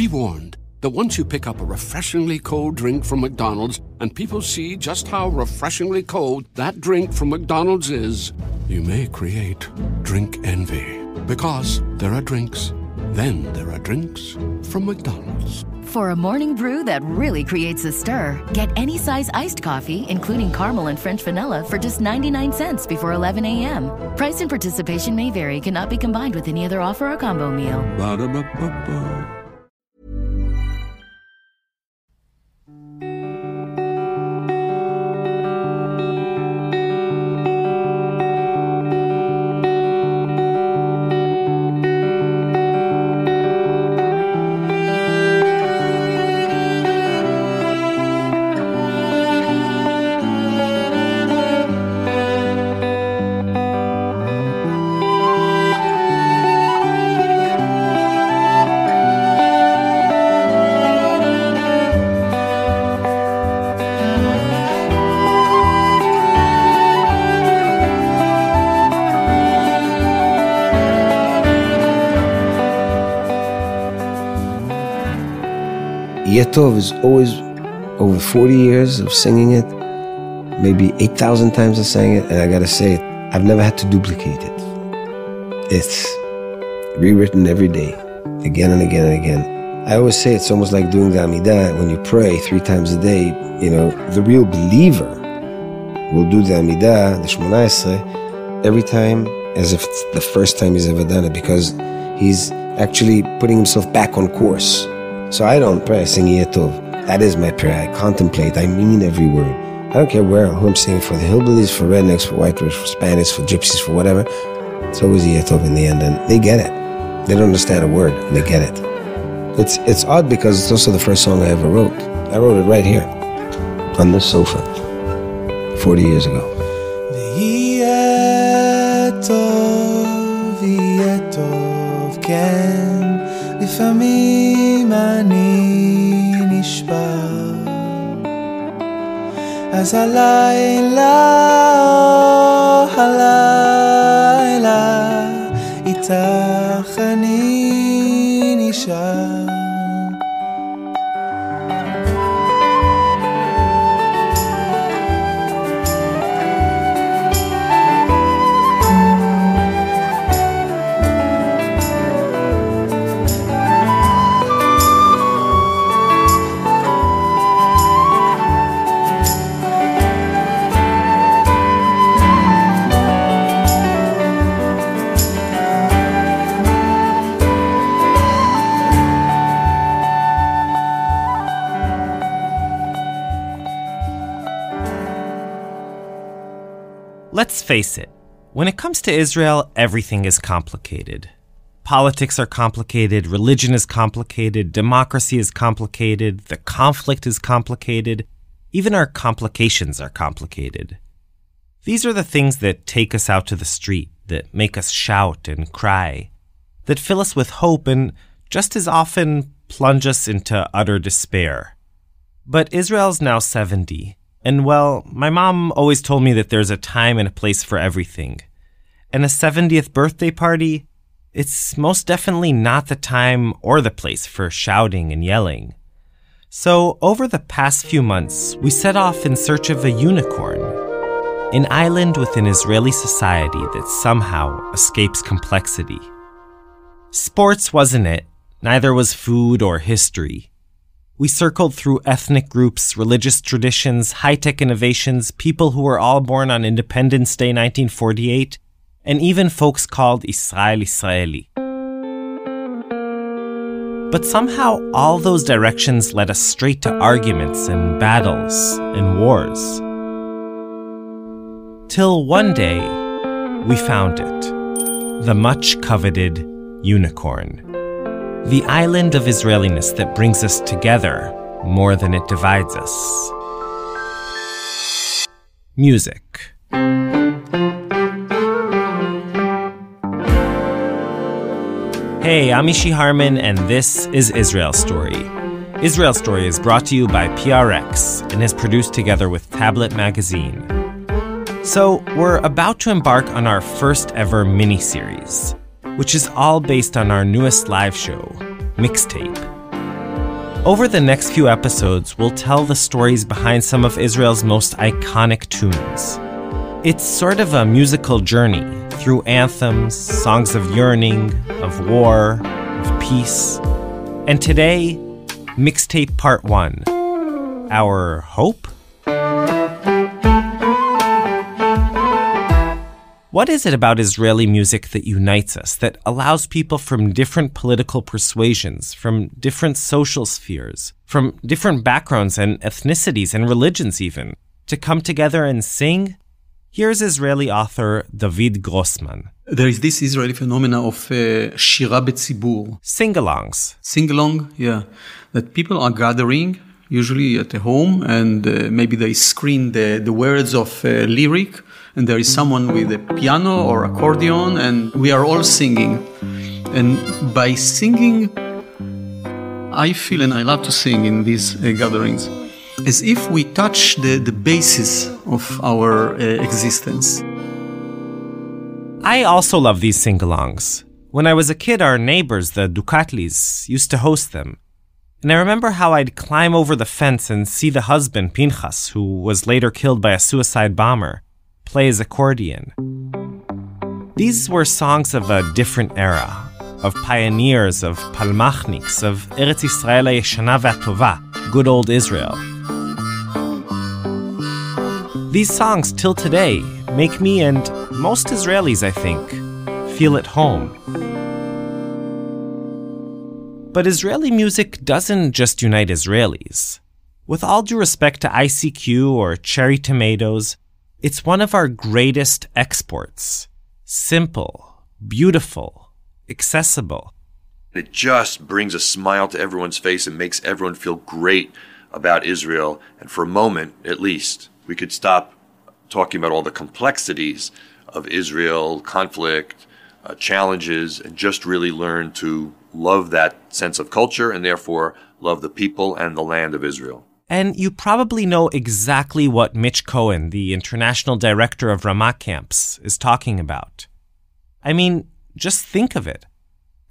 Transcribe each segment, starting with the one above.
Be warned that once you pick up a refreshingly cold drink from McDonald's and people see just how refreshingly cold that drink from McDonald's is, you may create drink envy. Because there are drinks, then there are drinks from McDonald's. For a morning brew that really creates a stir, get any size iced coffee, including caramel and French vanilla, for just 99 cents before 11 a.m. Price and participation may vary, cannot be combined with any other offer or combo meal. Ba-da-ba-ba-ba. Yetov is always, over 40 years of singing it, maybe 8,000 times I sang it, and I gotta say it, I've never had to duplicate it. It's rewritten every day, again and again and again. I always say it's almost like doing the Amidah. When you pray 3 times a day, the real believer will do the Amidah, the Shmona Esrei, every time as if it's the first time he's ever done it, because he's actually putting himself back on course. So I don't pray, I sing Yetov. That is my prayer. I contemplate, I mean every word. I don't care who I'm singing for, the hillbillies, for rednecks, for whiters, for Spanish, for gypsies, for whatever. It's always Yetov in the end, and they get it. They don't understand a word, and they get it. It's odd because it's also the first song I ever wrote. I wrote it right here, on this sofa, 40 years ago. Yetov, כן, לפעמים אני נשבר, אז הלילה איתך אני נשאר. Let's face it, when it comes to Israel, everything is complicated. Politics are complicated, religion is complicated, democracy is complicated, the conflict is complicated, even our complications are complicated. These are the things that take us out to the street, that make us shout and cry, that fill us with hope and just as often plunge us into utter despair. But Israel's now 70. And well, my mom always told me that there's a time and a place for everything. And a 70th birthday party, it's most definitely not the time or the place for shouting and yelling. So over the past few months, we set off in search of a unicorn, an island within Israeli society that somehow escapes complexity. Sports wasn't it, neither was food or history. We circled through ethnic groups, religious traditions, high-tech innovations, people who were all born on Independence Day 1948, and even folks called Israeli. But somehow all those directions led us straight to arguments and battles and wars. Till one day, we found it. The much-coveted unicorn. The island of Israeliness that brings us together more than it divides us. Music. Hey, I'm Ishi Harman, and this is Israel Story. Israel Story is brought to you by PRX and is produced together with Tablet Magazine. So, we're about to embark on our first ever mini-series, which is all based on our newest live show, Mixtape. Over the next few episodes, we'll tell the stories behind some of Israel's most iconic tunes. It's sort of a musical journey through anthems, songs of yearning, of war, of peace. And today, Mixtape Part 1. Our hope? What is it about Israeli music that unites us, that allows people from different political persuasions, from different social spheres, from different backgrounds and ethnicities and religions even, to come together and sing? Here's Israeli author David Grossman. There is this Israeli phenomena of shira betzibur. Sing-alongs. Sing-along, yeah. That people are gathering, usually at a home, and maybe they screen the words of lyric, and there is someone with a piano or accordion, and we are all singing. And by singing, I feel, and I love to sing in these gatherings, as if we touch the basis of our existence. I also love these sing-alongs. When I was a kid, our neighbors, the Dukatlis, used to host them. And I remember how I'd climb over the fence and see the husband, Pinchas, who was later killed by a suicide bomber, play his accordion. These were songs of a different era, of pioneers, of palmachniks, of Eretz Yisrael HaYeshana VaTova, good old Israel. These songs, till today, make me and most Israelis, I think, feel at home. But Israeli music doesn't just unite Israelis. With all due respect to ICQ or Cherry Tomatoes, it's one of our greatest exports. Simple, beautiful, accessible. It just brings a smile to everyone's face and makes everyone feel great about Israel. And for a moment, at least, we could stop talking about all the complexities of Israel, conflict, challenges, and just really learn to love that sense of culture and therefore love the people and the land of Israel. And you probably know exactly what Mitch Cohen, the international director of Ramah camps, is talking about. I mean, just think of it.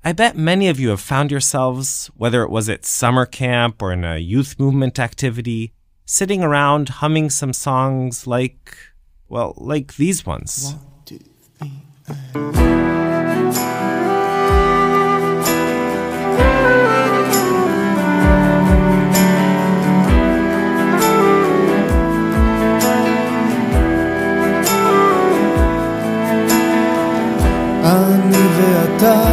I bet many of you have found yourselves, whether it was at summer camp or in a youth movement activity, sitting around humming some songs like these ones. 1, 2, 3, אני ואתה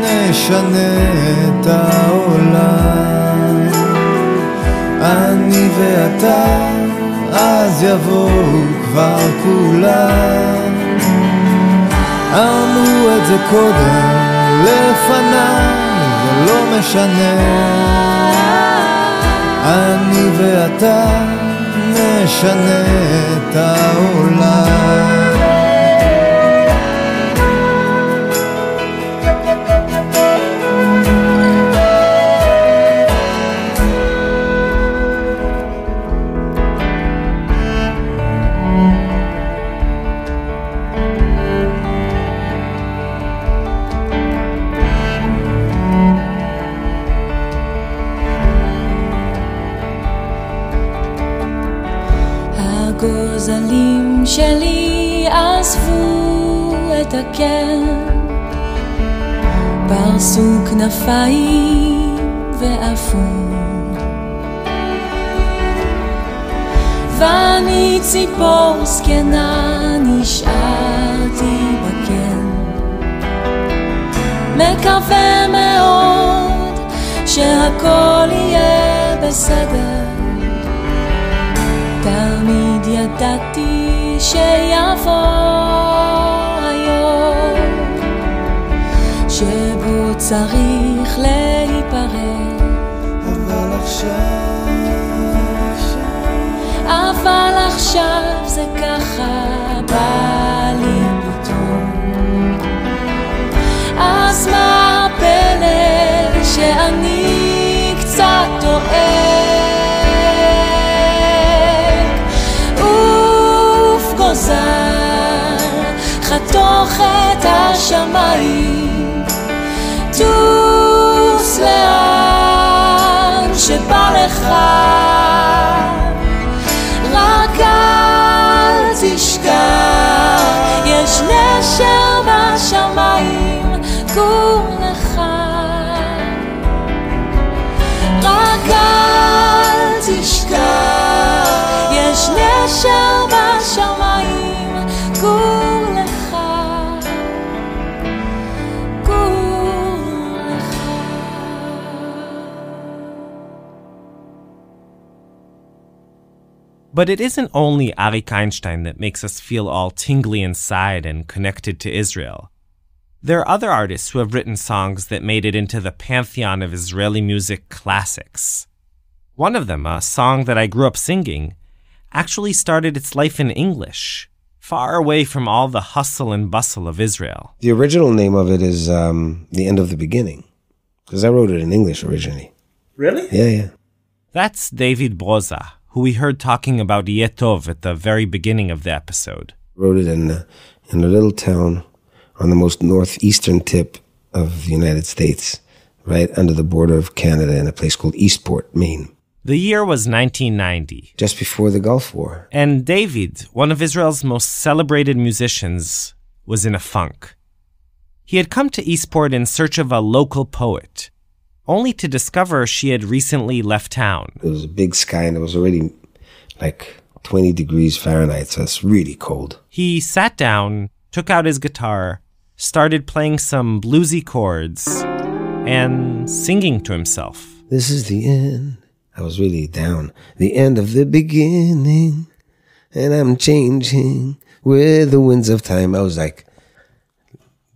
נשנה את העולם, אני ואתה אז יבואו כבר כולם, אמרו את זה קודם לפניי ולא משנה, אני ואתה נשנה את העולם. הגוזלים שלי עזבו את הקן, פרסו כנפיים ועפו, ואני ציפור זקנה נשארתי בקן, מקווה מאוד שהכל יהיה בסדר, תמיד ידעתי שיבוא היום שבו צריך להיפרד, אבל עכשיו זה ככה בא לי פתאום, אז מה הפלא שאני קצת טועה, חתוך את השמיים, טוס לאן לך, רק אל תשכח, יש נשר בשמיים כולך, רק אל תשכח, יש נשר בשמיים כולך, כולך. But it isn't only Arik Einstein that makes us feel all tingly inside and connected to Israel. There are other artists who have written songs that made it into the pantheon of Israeli music classics. One of them, a song that I grew up singing, actually started its life in English, far away from all the hustle and bustle of Israel. The original name of it is The End of the Beginning, because I wrote it in English originally. Really? Yeah. That's David Broza, who we heard talking about Yeh Tov at the very beginning of the episode. Wrote it in a little town on the most northeastern tip of the United States, right under the border of Canada in a place called Eastport, Maine. The year was 1990. Just before the Gulf War. And David, one of Israel's most celebrated musicians, was in a funk. He had come to Eastport in search of a local poet, only to discover she had recently left town. It was a big sky and it was already like 20 degrees Fahrenheit, so it's really cold. He sat down, took out his guitar, started playing some bluesy chords, and singing to himself. This is the end. I was really down. The end of the beginning, and I'm changing with the winds of time. I was like,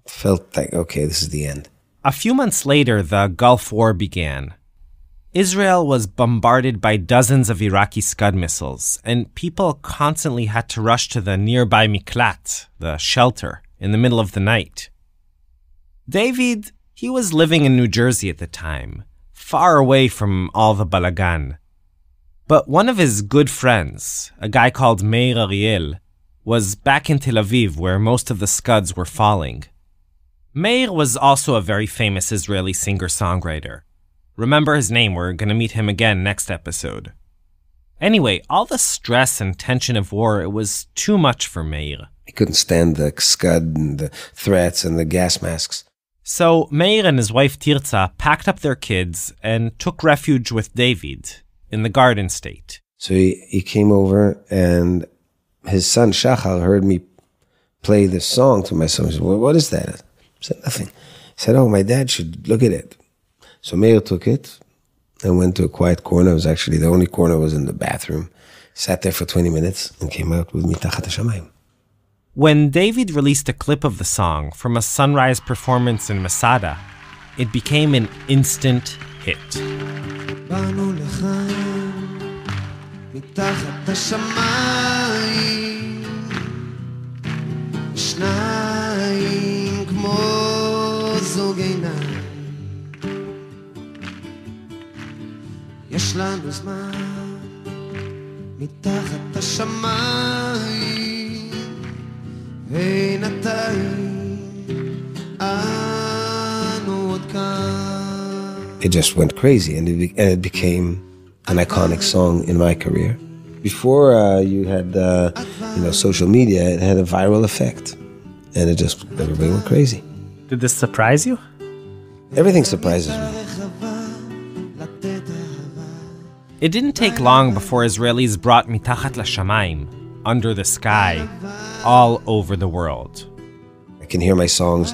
felt like, okay, this is the end. A few months later, the Gulf War began. Israel was bombarded by dozens of Iraqi Scud missiles, and people constantly had to rush to the nearby miklat, the shelter, in the middle of the night. David, he was living in New Jersey at the time, far away from all the balagan. But one of his good friends, a guy called Meir Ariel, was back in Tel Aviv where most of the Scuds were falling. Meir was also a very famous Israeli singer-songwriter. Remember his name, we're going to meet him again next episode. Anyway, all the stress and tension of war, it was too much for Meir. He couldn't stand the Scud and the threats and the gas masks. So Meir and his wife Tirza packed up their kids and took refuge with David in the Garden State. So he came over and his son Shachar heard me play this song to my son. He said, well, what is that? I said, nothing. He said, oh, my dad should look at it. So Meir took it and went to a quiet corner. It was actually the only corner was in the bathroom. Sat there for 20 minutes and came out with Mitachat HaShamayim. When David released a clip of the song from a sunrise performance in Masada, it became an instant hit. באנו לחיים מתחת השמיים, שניים כמו זוג עיניים, יש לנו זמן מתחת השמיים, בינתיים אנו עוד כאן. It just went crazy, and it became an iconic song in my career. Before you had social media, it had a viral effect, and everybody went crazy. Did this surprise you? Everything surprises me. It didn't take long before Israelis brought Mitachat LaShamayim, Under the Sky, all over the world. I can hear my songs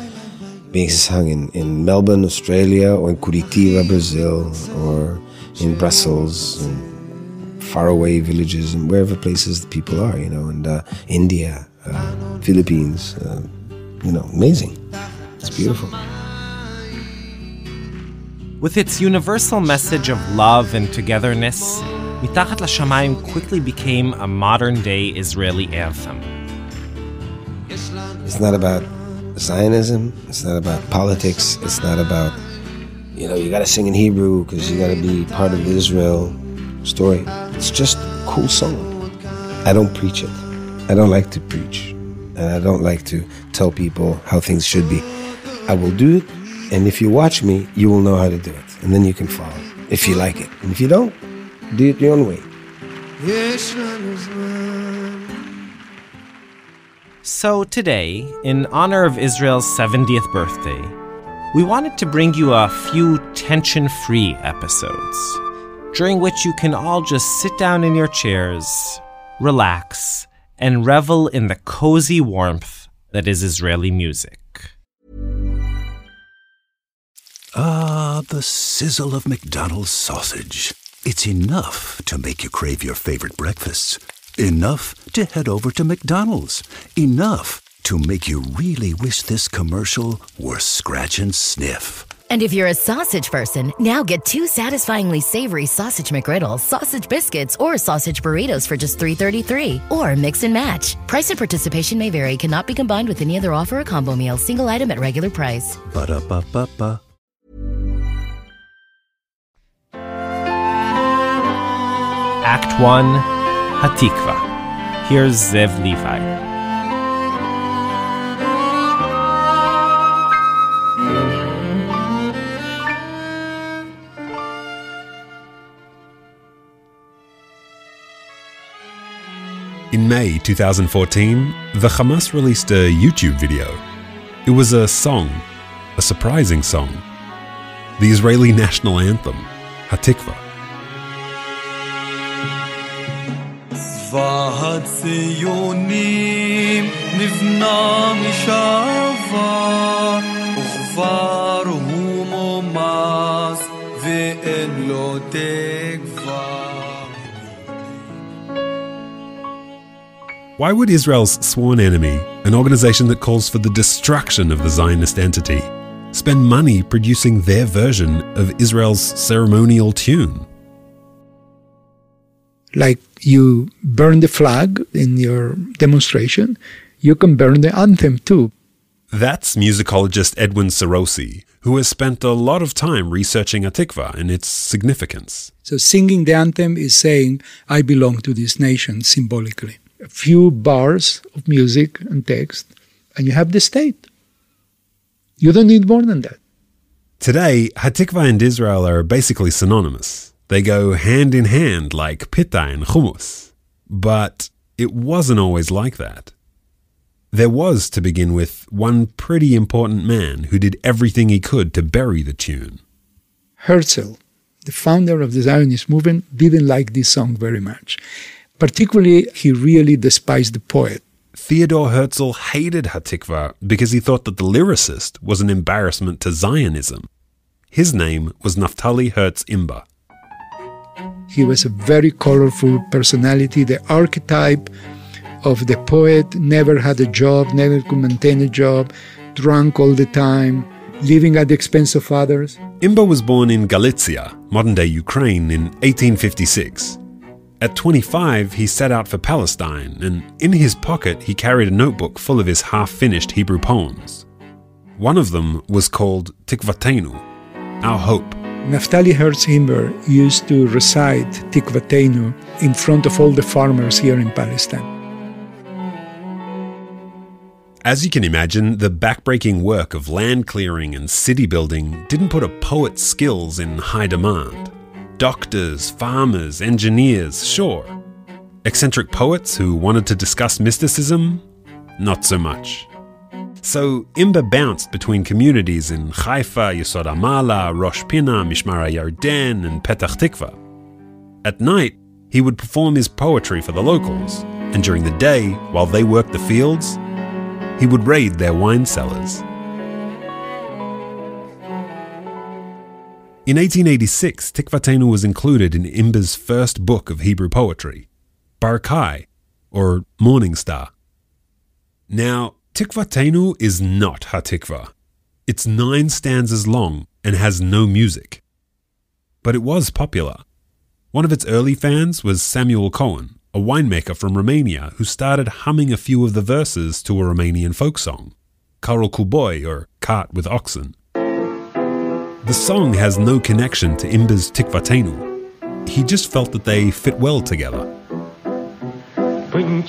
being sung in Melbourne, Australia, or in Curitiba, Brazil, or in Brussels, and faraway villages, and wherever places the people are, and India, Philippines, amazing. It's beautiful. With its universal message of love and togetherness, Mitachat LaShamayim quickly became a modern-day Israeli anthem. It's not about Zionism, it's not about politics, it's not about, you gotta sing in Hebrew because you gotta be part of the Israel story. It's just a cool song. I don't preach it. I don't like to preach. And I don't like to tell people how things should be. I will do it, and if you watch me, you will know how to do it. And then you can follow, if you like it. And if you don't, Do it your own way. יש לנו זמן. So today, in honor of Israel's 70th birthday, we wanted to bring you a few tension-free episodes, during which you can all just sit down in your chairs, relax, and revel in the cozy warmth that is Israeli music. Ah, the sizzle of McDonald's sausage. It's enough to make you crave your favorite breakfasts. Enough to head over to McDonald's. Enough to make you really wish this commercial were scratch and sniff. And if you're a sausage person, now get 2 satisfyingly savory sausage McGriddles, sausage biscuits, or sausage burritos for just $3.33. Or mix and match. Price and participation may vary. Cannot be combined with any other offer or combo meal. Single item at regular price. Ba-da-ba-ba-ba. Act 1, Hatikva. Here's Zev Levi. In May 2014, the Hamas released a YouTube video. It was a song, a surprising song. The Israeli national anthem, Hatikva. והציונים נבנה משעבר וכבר הוא מומס ואין לו תקווה. Why would Israel's sworn enemy, an organization that calls for the destruction of the Zionist entity, spend money producing their version of Israel's ceremonial tune? Like you burn the flag in your demonstration, you can burn the anthem too. That's musicologist Edwin Serosi, who has spent a lot of time researching Hatikva and its significance. So singing the anthem is saying, I belong to this nation symbolically. A few bars of music and text, and you have the state. You don't need more than that. Today, Hatikva and Israel are basically synonymous. They go hand in hand like pitta and hummus. But it wasn't always like that. There was, to begin with, one pretty important man who did everything he could to bury the tune. Herzl, the founder of the Zionist movement, didn't like this song very much. Particularly, he really despised the poet. Theodor Herzl hated Hatikva because he thought that the lyricist was an embarrassment to Zionism. His name was Naftali Herz Imber. He was a very colorful personality, the archetype of the poet, never had a job, never could maintain a job, drunk all the time, living at the expense of others. Imber was born in Galicia, modern-day Ukraine, in 1856. At 25, he set out for Palestine, and in his pocket he carried a notebook full of his half-finished Hebrew poems. One of them was called Tikvatenu, Our Hope. Naftali Herz Imber used to recite Tikvatenu in front of all the farmers here in Palestine. As you can imagine, the backbreaking work of land clearing and city building didn't put a poet's skills in high demand. Doctors, farmers, engineers, sure. Eccentric poets who wanted to discuss mysticism? Not so much. So Imber bounced between communities in Haifa, Yesod HaMa'ala, Rosh Pina, Mishmar HaYarden, and Petach Tikva. At night, he would perform his poetry for the locals, and during the day, while they worked the fields, he would raid their wine cellars. In 1886, Tikvatenu was included in Imber's first book of Hebrew poetry, Barkai, or Morning Star. Now, Tikvatenu is not Hatikva. It's 9 stanzas long and has no music. But it was popular. One of its early fans was Samuel Cohen, a winemaker from Romania who started humming a few of the verses to a Romanian folk song, Carol Kuboi, or Cart with Oxen. The song has no connection to Imber's Tikvatenu. He just felt that they fit well together. And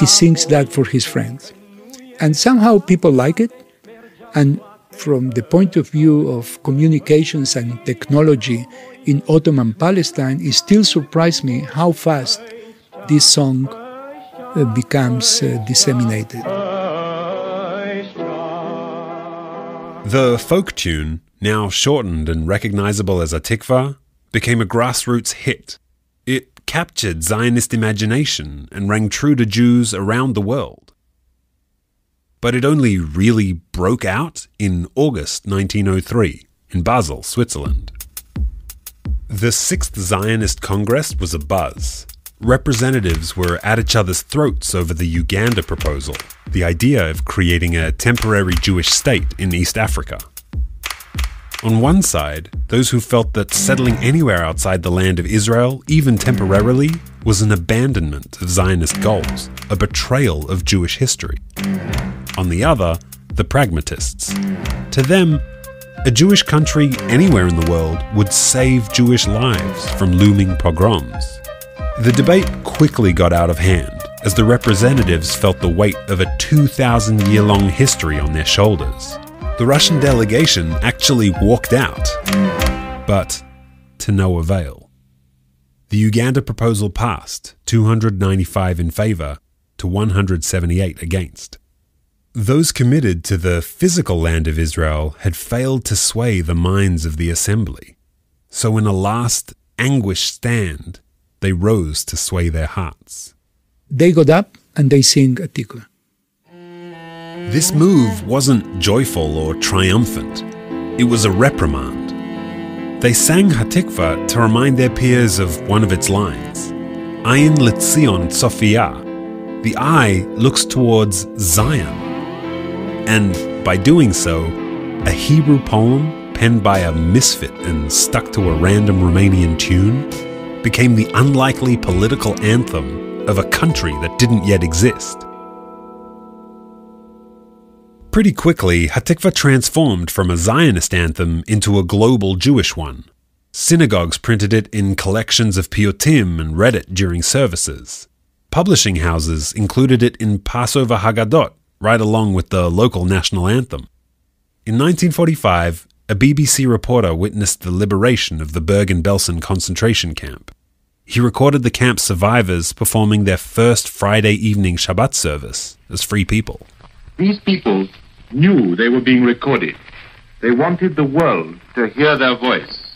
he sings that for his friends. And somehow people like it. And from the point of view of communications and technology in Ottoman Palestine, it still surprised me how fast this song becomes disseminated. The folk tune, now shortened and recognizable as Hatikva, became a grassroots hit. It captured Zionist imagination and rang true to Jews around the world. But it only really broke out in August 1903 in Basel, Switzerland. The Sixth Zionist Congress was a buzz. Representatives were at each other's throats over the Uganda proposal, the idea of creating a temporary Jewish state in East Africa. On one side, those who felt that settling anywhere outside the land of Israel, even temporarily, was an abandonment of Zionist goals, a betrayal of Jewish history. On the other, the pragmatists. To them, a Jewish country anywhere in the world would save Jewish lives from looming pogroms. The debate quickly got out of hand as the representatives felt the weight of a 2,000-year-long history on their shoulders. The Russian delegation actually walked out, but to no avail. The Uganda proposal passed, 295 in favour to 178 against. Those committed to the physical land of Israel had failed to sway the minds of the assembly. So in a last, anguished stand, they rose to sway their hearts. They got up and they sing Hatikva. This move wasn't joyful or triumphant. It was a reprimand. They sang Hatikva to remind their peers of one of its lines. Ayin Letzion Sophia. The eye looks towards Zion. And by doing so, a Hebrew poem penned by a misfit and stuck to a random Romanian tune became the unlikely political anthem of a country that didn't yet exist. Pretty quickly, Hatikva transformed from a Zionist anthem into a global Jewish one. Synagogues printed it in collections of piyutim and read it during services. Publishing houses included it in Passover Haggadot, right along with the local national anthem. In 1945, a BBC reporter witnessed the liberation of the Bergen-Belsen concentration camp. He recorded the camp's survivors performing their first Friday evening Shabbat service as free people. These people knew they were being recorded. They wanted the world to hear their voice.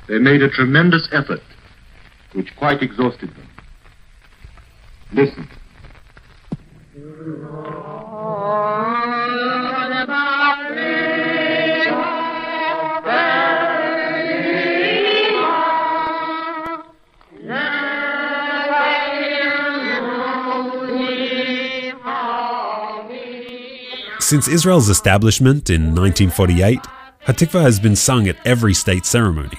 They made a tremendous effort, which quite exhausted them. Listen. Since Israel's establishment in 1948, Hatikva has been sung at every state ceremony.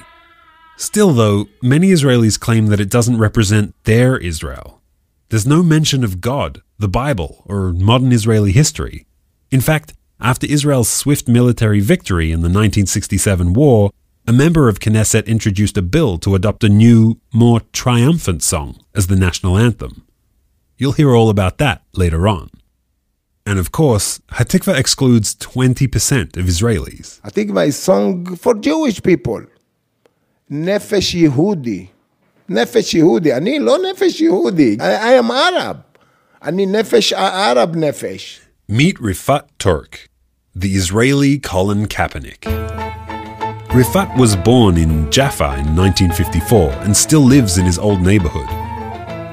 Still, though, many Israelis claim that it doesn't represent their Israel. There's no mention of God, the Bible, or modern Israeli history. In fact, after Israel's swift military victory in the 1967 war, a member of Knesset introduced a bill to adopt a new, more triumphant song as the national anthem. You'll hear all about that later on. And of course, Hatikva excludes 20% of Israelis. Hatikva is song for Jewish people. Nefesh Yehudi. Nefesh Yehudi. Ani lo Nefesh Yehudi. I am Arab. Ani Nefesh Arab Nefesh. Meet Rifat Turk, the Israeli Colin Kaepernick. Rifat was born in Jaffa in 1954 and still lives in his old neighborhood.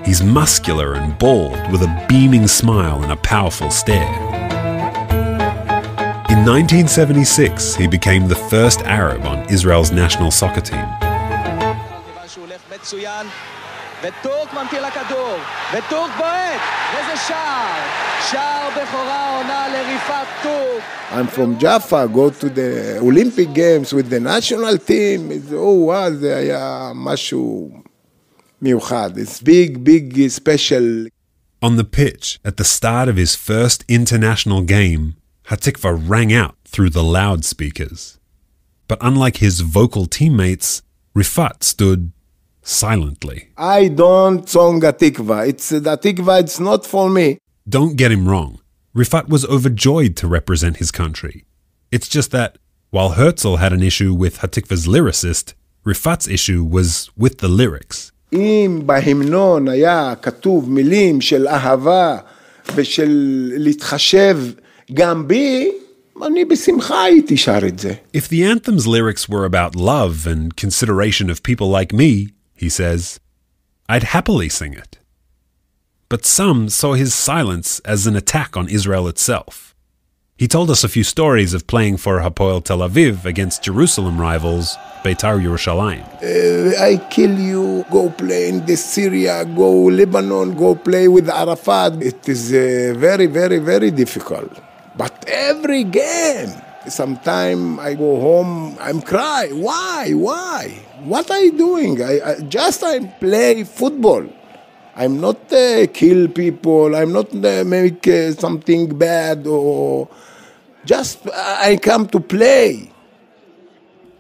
He's muscular and bald with a beaming smile and a powerful stare. In 1976, he became the first Arab on Israel's national soccer team. I'm from Jaffa, go to the Olympic Games with the national team. זה היה משהו מיוחד. It's big, special. On the pitch, at the start of his first international game, Hatikva rang out through the loudspeakers. But unlike his vocal teammates, Rifat stood silently. I don't sing Hatikva. It's not for me. Don't get him wrong. Rifat was overjoyed to represent his country. It's just that while Herzl had an issue with Hatikva's lyricist, Rifat's issue was with the lyrics. אם בהמנון היה כתוב מילים של אהבה ושל להתחשב גם בי, אני בשמחה הייתי שר את זה. If the anthem's lyrics were about love and consideration of people like me, he says, I'd happily sing it. But some saw his silence as an attack on Israel itself. He told us a few stories of playing for Hapoel Tel Aviv against Jerusalem rivals Beitar Yerushalayim. I kill you, go play in the Syria, go Lebanon, go play with Arafat. It is very, very, very difficult. But every game, sometime I go home, I'm crying. Why? What are you doing? I play football. I'm not kill people. I'm not make something bad or just I come to play.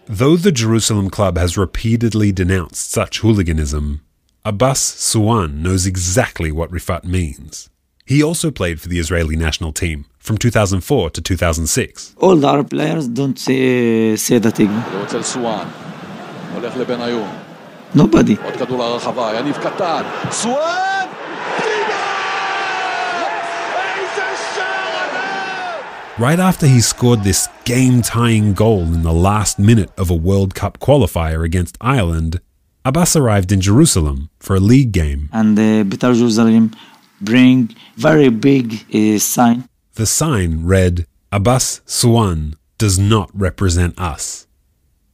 Though the Jerusalem Club has repeatedly denounced such hooliganism, Abbas Suwan knows exactly what Rifat means. He also played for the Israeli national team from 2004 to 2006. All the Arab players don't say the thing. Nobody. Right after he scored this game-tying goal in the last minute of a World Cup qualifier against Ireland, Abbas arrived in Jerusalem for a league game. And Beitar Jerusalem bring very big sign. The sign read, Abbas Suwan does not represent us.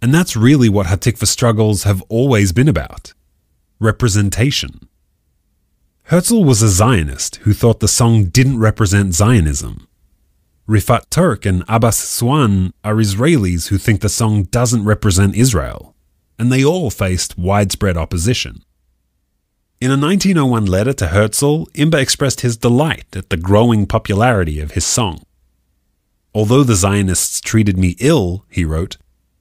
And that's really what Hatikva struggles have always been about. Representation. Herzl was a Zionist who thought the song didn't represent Zionism. Rifat Turk and Abbas Suwan are Israelis who think the song doesn't represent Israel, and they all faced widespread opposition. In a 1901 letter to Herzl, Imber expressed his delight at the growing popularity of his song. Although the Zionists treated me ill, he wrote,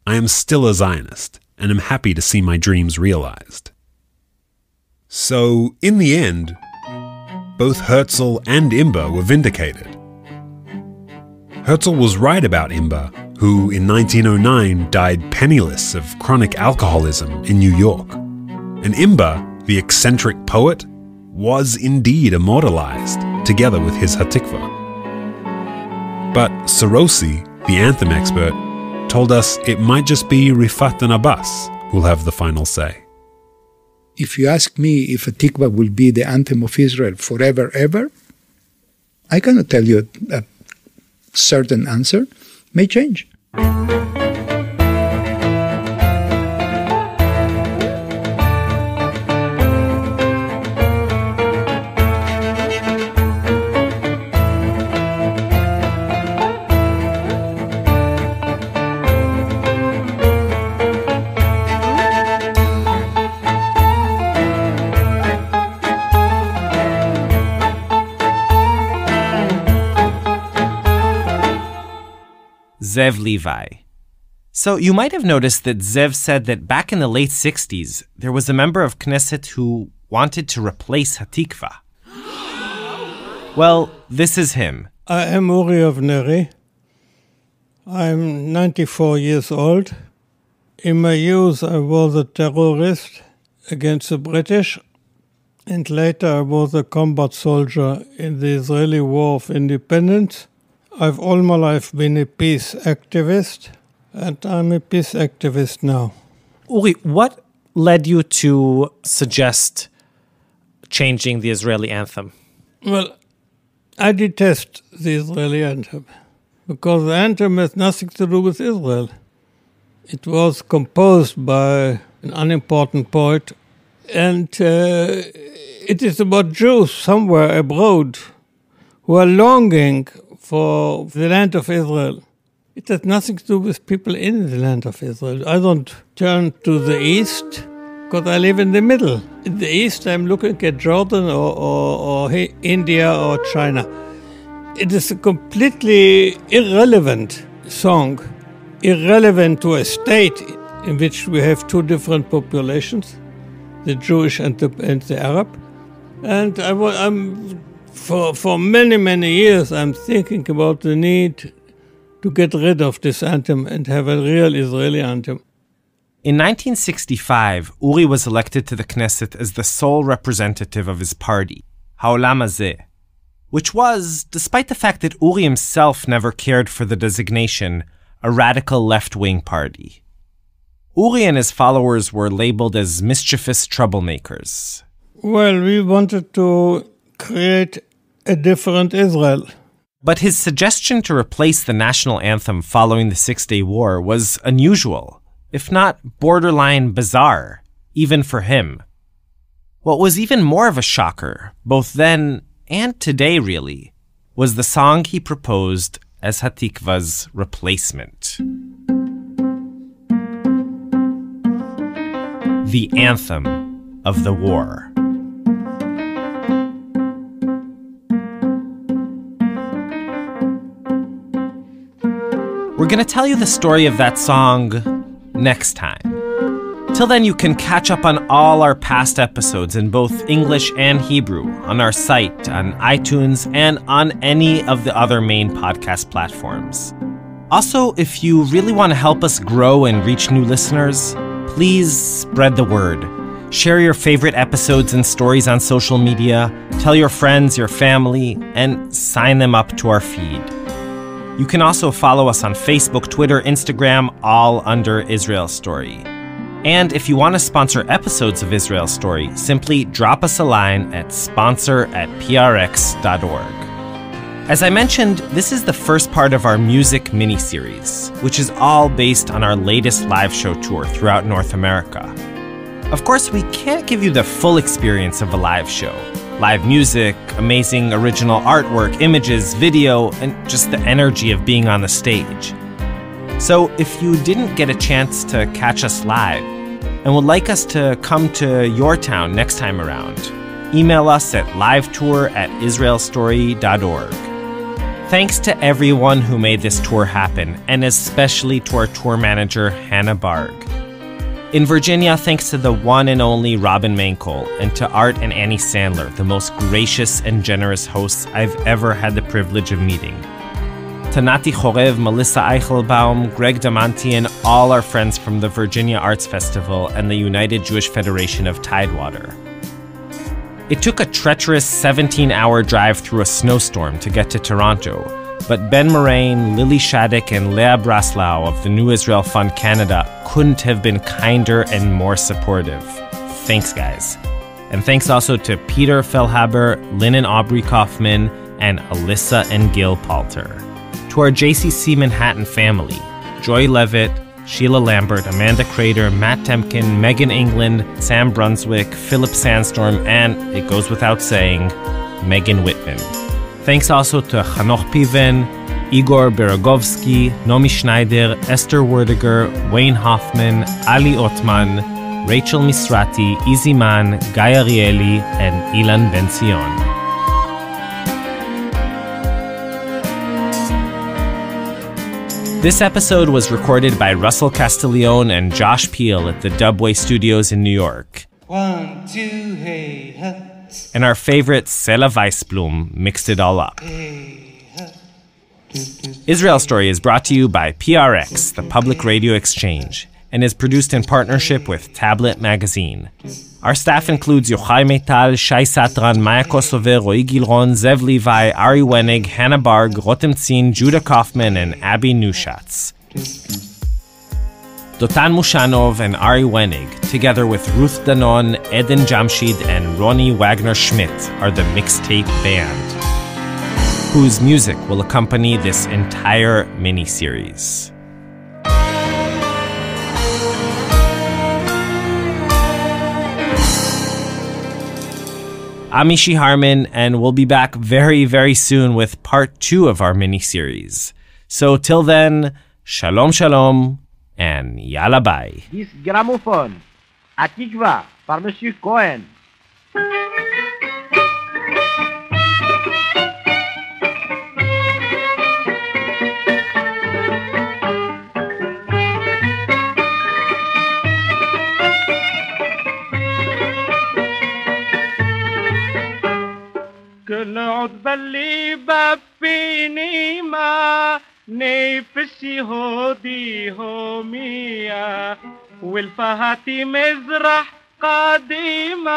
I am still a Zionist, and am happy to see my dreams realized. So, in the end, both Herzl and Imber were vindicated. Herzl was right about Imber, who in 1909 died penniless of chronic alcoholism in New York. And Imber, the eccentric poet, was indeed immortalized, together with his Hatikva. But Sarosi, the anthem expert, told us it might just be Rifat and Abbas who'll have the final say. If you ask me if Hatikva will be the anthem of Israel forever, ever, I cannot tell you a certain answer. May change. Zev Levi. So you might have noticed that Zev said that back in the late 60s, there was a member of Knesset who wanted to replace Hatikva. Well, this is him. I am Uri of Neri. I'm 94 years old. In my youth, I was a terrorist against the British, and later I was a combat soldier in the Israeli War of Independence. I've all my life been a peace activist, and I'm a peace activist now. Uri, what led you to suggest changing the Israeli anthem? Well, I detest the Israeli anthem, because the anthem has nothing to do with Israel. It was composed by an unimportant poet, and it is about Jews somewhere abroad who are longing for the land of Israel. It has nothing to do with people in the land of Israel. I don't turn to the east because I live in the middle. In the east, I'm looking at Jordan or India or China. It is a completely irrelevant song, irrelevant to a state in which we have two different populations, the Jewish and the Arab. And For many, many years, I'm thinking about the need to get rid of this anthem and have a real Israeli anthem. In 1965, Uri was elected to the Knesset as the sole representative of his party, Ha'olam Hazeh, which was, despite the fact that Uri himself never cared for the designation, a radical left-wing party. Uri and his followers were labeled as mischievous troublemakers. Well, we wanted to create a different Israel. But his suggestion to replace the national anthem following the Six-Day War was unusual, if not borderline bizarre, even for him. What was even more of a shocker, both then and today really, was the song he proposed as Hatikva's replacement. The anthem of the war. We're going to tell you the story of that song next time. Till then, you can catch up on all our past episodes in both English and Hebrew on our site, on iTunes, and on any of the other main podcast platforms. Also, if you really want to help us grow and reach new listeners, please spread the word. Share your favorite episodes and stories on social media, tell your friends, your family, and sign them up to our feed. You can also follow us on Facebook, Twitter, Instagram, all under Israel Story. And if you want to sponsor episodes of Israel Story, simply drop us a line at sponsor@prx.org. As I mentioned, this is the first part of our music mini-series, which is all based on our latest live show tour throughout North America. Of course, we can't give you the full experience of a live show. Live music, amazing original artwork, images, video, and just the energy of being on the stage. So if you didn't get a chance to catch us live and would like us to come to your town next time around, email us at livetour@israelstory.org. Thanks to everyone who made this tour happen, and especially to our tour manager, Hannah Barg. In Virginia, thanks to the one and only Robin Mainkol, and to Art and Annie Sandler, the most gracious and generous hosts I've ever had the privilege of meeting. To Nati Chorev, Melissa Eichelbaum, Greg Damanti, and all our friends from the Virginia Arts Festival and the United Jewish Federation of Tidewater. It took a treacherous 17-hour drive through a snowstorm to get to Toronto, but Ben Moraine, Lily Shattuck, and Leah Braslau of the New Israel Fund Canada couldn't have been kinder and more supportive. Thanks, guys. And thanks also to Peter Fellhaber, Lynn and Aubrey Kaufman, and Alyssa and Gil Palter. To our JCC Manhattan family, Joy Levitt, Sheila Lambert, Amanda Crater, Matt Temkin, Megan England, Sam Brunswick, Philip Sandstorm, and, it goes without saying, Megan Whitman. Thanks also to Hanoch Piven, Igor Beregovsky, Nomi Schneider, Esther Werdiger, Wayne Hoffman, Ali Otman, Rachel Misrati, Izzy Mann, Guy Arieli, and Ilan Ben-Zion. This episode was recorded by Russell Castiglione and Josh Peel at the Dubway Studios in New York. 1, 2, hey, huh. And our favorite Sela Weisblum mixed it all up. Israel Story is brought to you by PRX, the Public Radio Exchange, and is produced in partnership with Tablet Magazine. Our staff includes Yochai Meital, Shai Satran, Maya Kosover, Roy Gilron, Zev Levi, Ari Wenig, Hannah Barg, Rotem Tzin, Judah Kaufman, and Abby Nushatz. Dotan Mushanov and Ari Wenig, together with Ruth Danon, Eden Jamshid, and Ronnie Wagner-Schmidt, are the Mixtape Band, whose music will accompany this entire mini-series. I'm Ishi Harman, and we'll be back very, very soon with part 2 of our mini-series. So till then, shalom shalom, and yalla bye. This gramophone, Atikva, par Monsieur Cohen. كل عضب اللي بفيني ما نفس الهودي هومية والفهاتي مزرح قديمة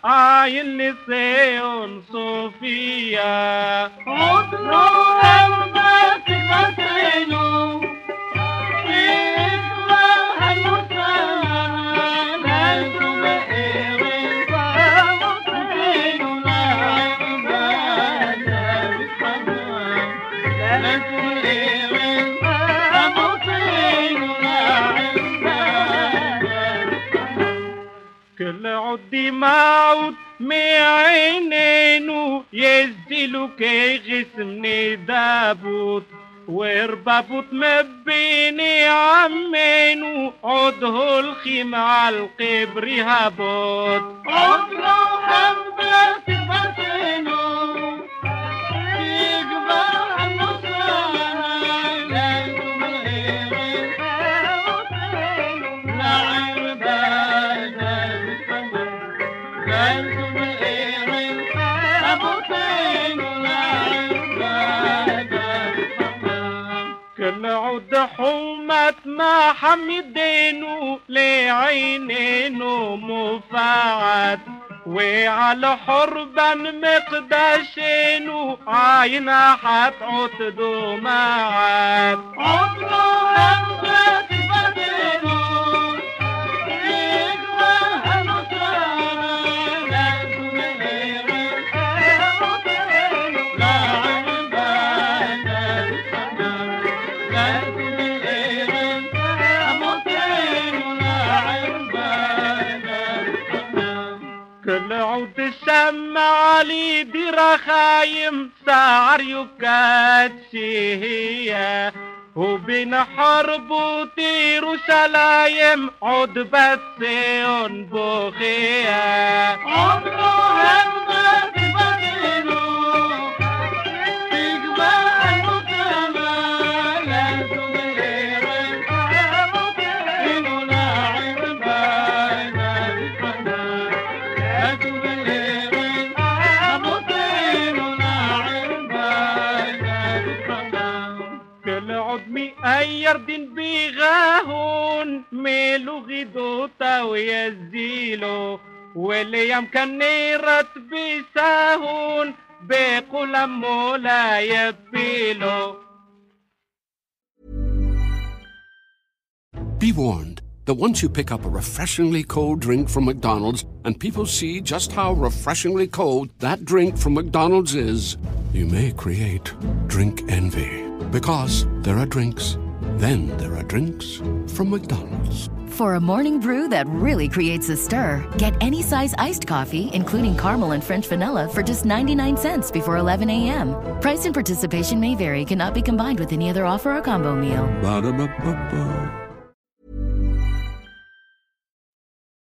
عاين لسيون صوفيا عطلوا أمتك فتينو إكبر المسلم لنتو بإيرين فمتينو لعبادة بالحمام لنتو بإيرين فمتينو كل عدي معود معينينو يزدلو كي غسمني دابوت وربابوت مبيني عمينو عده الخيم عالقبر هابوت عدلو حمدك فتينو يقبر النصارى لانتو بالغيرين كل عود حومت ما حمدينو لعينينو مفاعد وعلى حربان مقداشينو عينا حتعط دماعات عطلو أمسك فتينو كل عود الشمع علي دي رخايم سعر يكاتشي هي وبين حرب وطير وشلايم عود بسيون بوخية عطلو همك فتينو تقبل المسلمة لنتو بالغيرين فمتينو لعبادة بالحمام لنتو بالغيرين فمتينو لعبادة بالحمام كل عدمي أير دين بيغاهون ميلو غيدوتا ويزيلو واللي يمكن نيرت بيساهون بيقول مولا يبيلو. Be warned that once you pick up a refreshingly cold drink from McDonald's and people see just how refreshingly cold that drink from McDonald's is, you may create drink envy. Because there are drinks, then there are drinks from McDonald's. For a morning brew that really creates a stir, get any size iced coffee, including caramel and French vanilla, for just 99 cents before 11 a.m. Price and participation may vary, cannot be combined with any other offer or combo meal. Ba-da-ba-ba-ba.